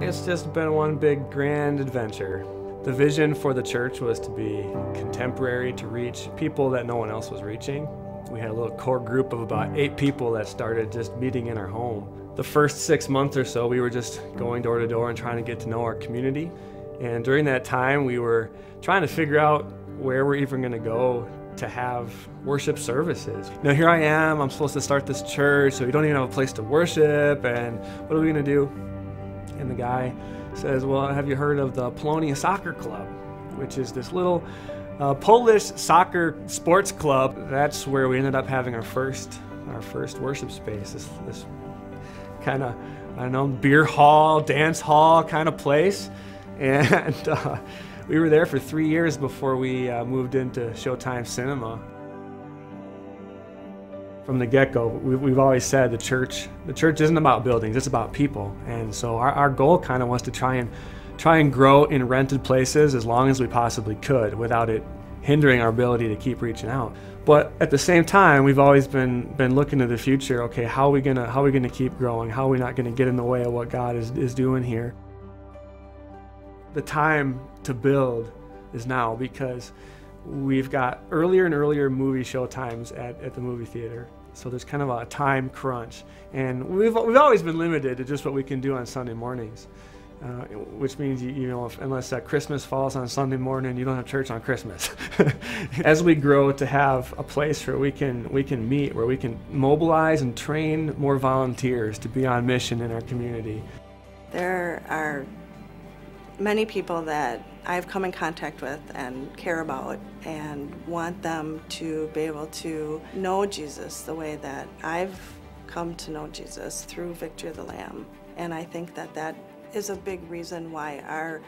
It's just been one big grand adventure. The vision for the church was to be contemporary, to reach people that no one else was reaching. We had a little core group of about 8 people that started just meeting in our home. The first 6 months or so, we were just going door to door and trying to get to know our community. And during that time, we were trying to figure out where we're even going to go to have worship services. Now here I am, I'm supposed to start this church, so we don't even have a place to worship, and what are we going to do? And the guy says, well, have you heard of the Polonia Soccer Club, which is this little Polish soccer sports club. That's where we ended up having our first worship space, this kind of, I don't know, beer hall, dance hall kind of place. And we were there for 3 years before we moved into Showtime Cinema. From the get-go, we've always said the church isn't about buildings, it's about people. And so our goal kind of was to try and grow in rented places as long as we possibly could without it hindering our ability to keep reaching out. But at the same time, we've always been looking to the future. Okay, how are we gonna keep growing? How are we not gonna get in the way of what God is doing here? The time to build is now, because we've got earlier and earlier movie show times at the movie theater. So there's kind of a time crunch. And we've always been limited to just what we can do on Sunday mornings. Which means, unless Christmas falls on Sunday morning, you don't have church on Christmas. As we grow to have a place where we can meet, where we can mobilize and train more volunteers to be on mission in our community. There are many people that I've come in contact with and care about and want them to be able to know Jesus the way that I've come to know Jesus through Victory of the Lamb. And I think that is a big reason why our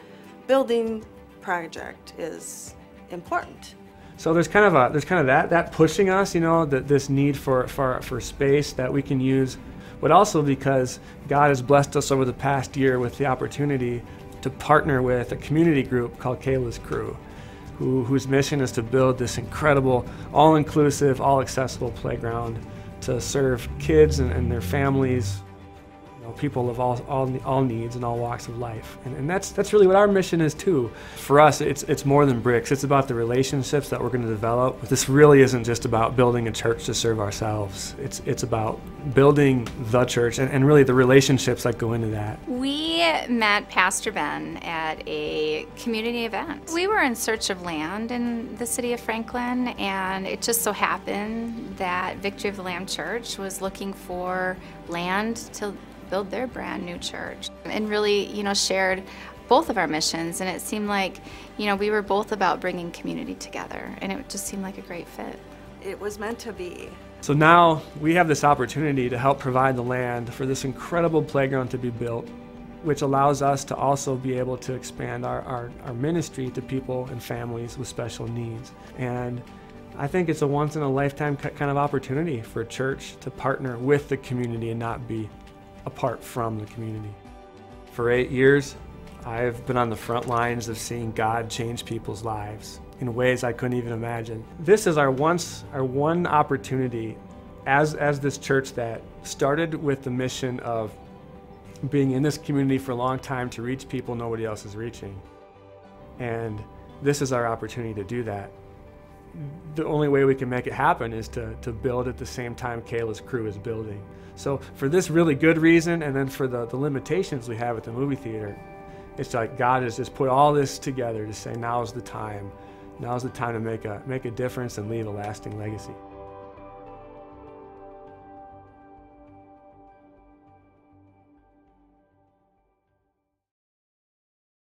building project is important. So there's kind of that pushing us, this need for space that we can use, but also because God has blessed us over the past year with the opportunity to partner with a community group called Kayla's Crew, whose mission is to build this incredible, all-inclusive, all-accessible playground to serve kids and their families, people of all needs and all walks of life. And that's really what our mission is too. For us, it's more than bricks. It's about the relationships that we're going to develop. This really isn't just about building a church to serve ourselves. It's about building the church and really the relationships that go into that. We met Pastor Ben at a community event. We were in search of land in the city of Franklin, and it just so happened that Victory of the Lamb Church was looking for land to build their brand new church, and really, shared both of our missions. And it seemed like, we were both about bringing community together, and it just seemed like a great fit. It was meant to be. So now we have this opportunity to help provide the land for this incredible playground to be built, which allows us to also be able to expand our ministry to people and families with special needs. And I think it's a once-in-a-lifetime kind of opportunity for a church to partner with the community and not be apart from the community. For 8 years, I've been on the front lines of seeing God change people's lives in ways I couldn't even imagine. This is our one opportunity as this church that started with the mission of being in this community for a long time to reach people nobody else is reaching. And this is our opportunity to do that. The only way we can make it happen is to build at the same time Kayla's Crew is building. So for this really good reason, and then for the limitations we have at the movie theater, it's like God has just put all this together to say now's the time to make a difference and leave a lasting legacy.